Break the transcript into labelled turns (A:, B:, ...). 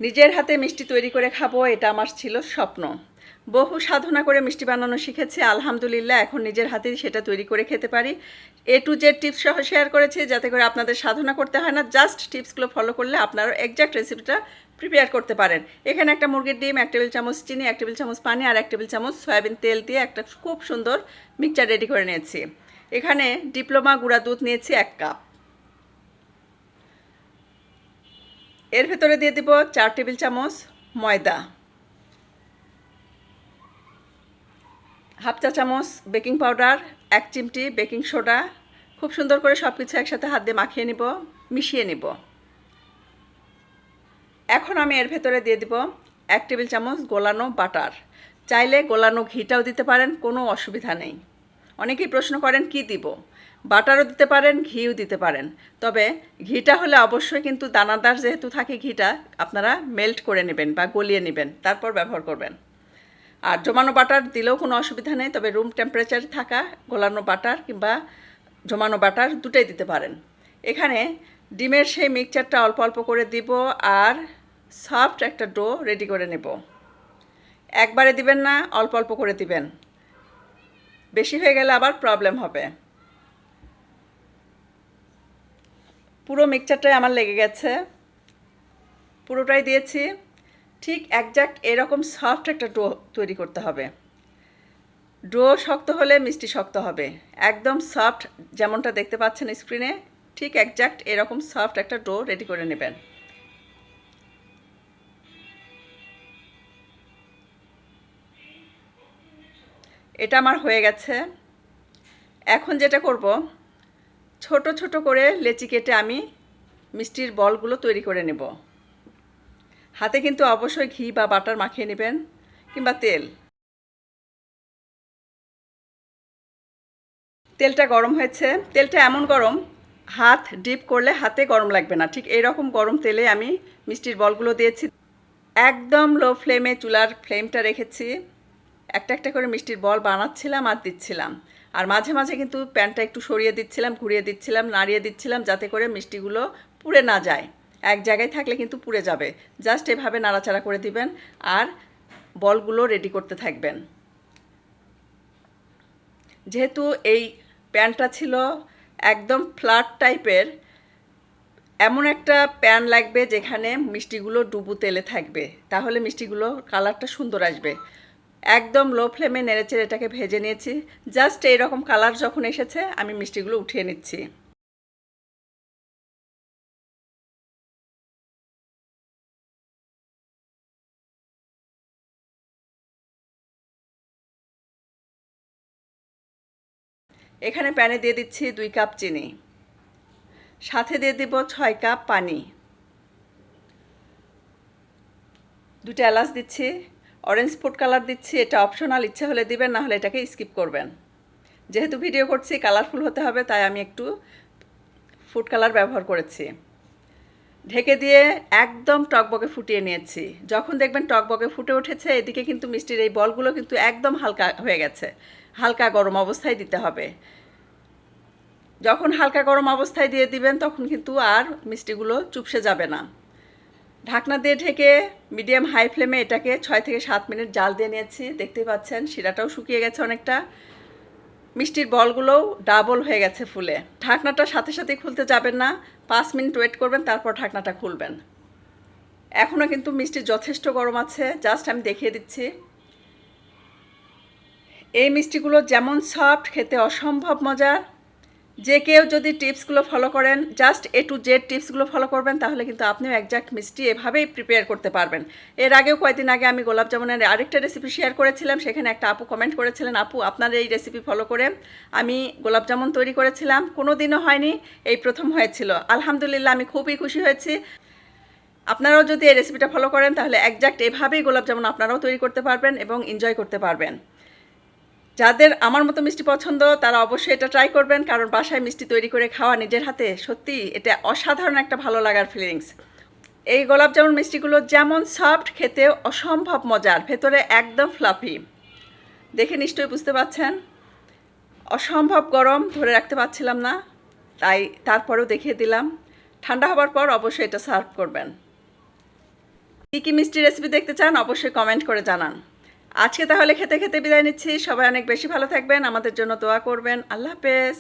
A: নিজের হাতে মিষ্টি তৈরি করে খাবো, এটা আমার ছিল স্বপ্ন। বহু সাধনা করে মিষ্টি বানানো শিখেছি, আলহামদুলিল্লাহ এখন নিজের হাতেই সেটা তৈরি করে খেতে পারি। এ টু জেড টিপস সহ শেয়ার করেছি যাতে করে আপনাদের সাধনা করতে হয় না, জাস্ট টিপসগুলো ফলো করলে আপনারা এক্স্যাক্ট রেসিপিটা প্রিপেয়ার করতে পারেন। এখানে একটা মুরগির ডিম, 1 টেবিল চামচ চিনি, 1 টেবিল চামচ পানি আর 1 টেবিল চামচ সয়াবিন তেল দিয়ে একটা খুব সুন্দর মিক্সচার রেডি করে নিয়েছি। এখানে ডিপ্লোমা গুঁড়া দুধ নিয়েছি 1 কাপ। এর ভেতরে দিয়ে দিব 4 টেবিল চামচ ময়দা, হাফ চা চামচ বেকিং পাউডার, 1 চিমটি বেকিং সোডা। খুব সুন্দর করে সব কিছু একসাথে হাত দিয়ে মাখিয়ে নিব, মিশিয়ে নিব। এখন আমি এর ভেতরে দিয়ে দিব 1 টেবিল চামচ গোলানো বাটার। চাইলে গোলানো ঘিটাও দিতে পারেন, কোনো অসুবিধা নেই। অনেকেই প্রশ্ন করেন কি দিব, বাটারও দিতে পারেন, ঘিও দিতে পারেন। তবে ঘিটা হলে অবশ্যই কিন্তু দানাদার যেহেতু থাকে ঘিটা, আপনারা মেল্ট করে নেবেন বা গলিয়ে নেবেন, তারপর ব্যবহার করবেন। আর জমানো বাটার দিলেও কোনো অসুবিধা নেই, তবে রুম টেম্পারেচারে থাকা গোলানো বাটার কিংবা জমানো বাটার দুটোই দিতে পারেন। এখানে ডিমের সেই মিক্সচারটা অল্প অল্প করে দিব আর সফট একটা ডো রেডি করে নেব। একবারে দিবেন না, অল্প অল্প করে দিবেন, বেশি হয়ে গেলে আবার প্রবলেম হবে। পুরো মিক্সচারটাই আমার লেগে গেছে, পুরোটাই দিয়েছি। ঠিক একজ্যাক্ট এরকম সফট একটা ডো তৈরি করতে হবে। ডো শক্ত হলে মিষ্টি শক্ত হবে, একদম সফট যেমনটা দেখতে পাচ্ছেন স্ক্রিনে, ঠিক একজ্যাক্ট এরকম সফট একটা ডো রেডি করে নেবেন। এটা আমার হয়ে গেছে। এখন যেটা করব, ছোট ছোট করে লেচি কেটে আমি মিষ্টির বলগুলো তৈরি করে নেব। হাতে কিন্তু অবশ্যই ঘি বা বাটার মাখিয়ে নেবেন কিংবা তেল। তেলটা গরম হয়েছে, তেলটা এমন গরম হাত ডিপ করলে হাতে গরম লাগবে না, ঠিক এইরকম গরম তেলে আমি মিষ্টির বলগুলো দিয়েছি। একদম লো ফ্লেমে চুলার ফ্লেমটা রেখেছি, একটা একটা করে মিষ্টির বল বানাচ্ছিলাম আর দিচ্ছিলাম। আর মাঝে মাঝে কিন্তু প্যানটা একটু সরিয়ে দিচ্ছিলাম, ঘুরিয়ে দিচ্ছিলাম, নাড়িয়ে দিচ্ছিলাম যাতে করে মিষ্টিগুলো পুড়ে না যায়। এক জায়গায় থাকলে কিন্তু পুড়ে যাবে। জাস্ট এভাবে নাড়াচাড়া করে দিবেন আর বলগুলো রেডি করতে থাকবেন। যেহেতু এই প্যানটা ছিল একদম ফ্ল্যাট টাইপের, এমন একটা প্যান লাগবে যেখানে মিষ্টিগুলো ডুবু তেলে থাকবে, তাহলে মিষ্টিগুলো কালারটা সুন্দর আসবে। একদম লো ফ্লেমে নেড়েচেড়ে এটাকে ভেজে নিয়েছি। জাস্ট এইরকম কালার যখন এসেছে আমি মিষ্টিগুলো উঠিয়ে নিচ্ছি। এখানে প্যানে দিয়ে দিচ্ছি 2 কাপ চিনি, সাথে দিয়ে দিব 6 কাপ পানি, 2টা এলাচ দিচ্ছি, অরেঞ্জ ফুড কালার দিচ্ছি, এটা অপশনাল, ইচ্ছে হলে দিবেন, না হলে এটাকে স্কিপ করবেন। যেহেতু ভিডিও করছি কালারফুল হতে হবে তাই আমি একটু ফুড কালার ব্যবহার করেছি। ঢেকে দিয়ে একদম টকবকে ফুটিয়ে নিয়েছি। যখন দেখবেন টকবকে ফুটে উঠেছে, এদিকে কিন্তু মিষ্টির এই বলগুলো কিন্তু একদম হালকা হয়ে গেছে। হালকা গরম অবস্থায় দিতে হবে। যখন হালকা গরম অবস্থায় দিয়ে দিবেন তখন কিন্তু আর মিষ্টিগুলো চুপসে যাবে না। ঢাকনা দিয়ে ঢেকে মিডিয়াম হাই ফ্লেমে এটাকে 6 থেকে 7 মিনিট জাল দিয়ে নিয়েছি। দেখতেই পাচ্ছেন শিরাটাও শুকিয়ে গেছে অনেকটা, মিষ্টির বলগুলোও ডাবল হয়ে গেছে ফুলে। ঢাকনাটা সাথে সাথেই খুলতে যাবেন না, 5 মিনিট ওয়েট করবেন, তারপর ঢাকনাটা খুলবেন। এখনও কিন্তু মিষ্টি যথেষ্ট গরম আছে, জাস্ট আমি দেখিয়ে দিচ্ছি। এই মিষ্টিগুলো যেমন সফট, খেতে অসম্ভব মজার। যে কেউ যদি টিপসগুলো ফলো করেন, জাস্ট এ টু জেড টিপসগুলো ফলো করবেন, তাহলে কিন্তু আপনিও একজ্যাক্ট মিষ্টি এভাবেই প্রিপেয়ার করতে পারবেন। এর আগেও কয়েকদিন আগে আমি গোলাপ জামুনের আরেকটা রেসিপি শেয়ার করেছিলাম, সেখানে একটা আপু কমেন্ট করেছিলেন, আপু আপনার এই রেসিপি ফলো করে আমি গোলাপ জামুন তৈরি করেছিলাম, কোনো দিনও হয়নি, এই প্রথম হয়েছিল। আলহামদুলিল্লাহ আমি খুবই খুশি হয়েছি। আপনারাও যদি এই রেসিপিটা ফলো করেন তাহলে একজ্যাক্ট এভাবেই গোলাপ জামুন আপনারাও তৈরি করতে পারবেন এবং এনজয় করতে পারবেন। যাদের আমার মতো মিষ্টি পছন্দ তারা অবশ্যই এটা ট্রাই করবেন, কারণ বাসায় মিষ্টি তৈরি করে খাওয়া নিজের হাতে সত্যি এটা অসাধারণ একটা ভালো লাগার ফিলিংস। এই গোলাপ জামুন মিষ্টিগুলো যেমন সফট, খেতে অসম্ভব মজার, ভেতরে একদম ফ্লাফি। দেখে নিশ্চয়ই বুঝতে পাচ্ছেন। অসম্ভব গরম, ধরে রাখতে পারছিলাম না, তাই তারপরেও দেখিয়ে দিলাম। ঠান্ডা হবার পর অবশ্যই এটা সার্ভ করবেন। কী কী মিষ্টি রেসিপি দেখতে চান অবশ্যই কমেন্ট করে জানান। আজকে তাহলে খেতে খেতে বিদায় নিচ্ছি। সবাই অনেক বেশি ভালো থাকবেন, আমাদের জন্য দোয়া করবেন। আল্লাহ হাফেজ।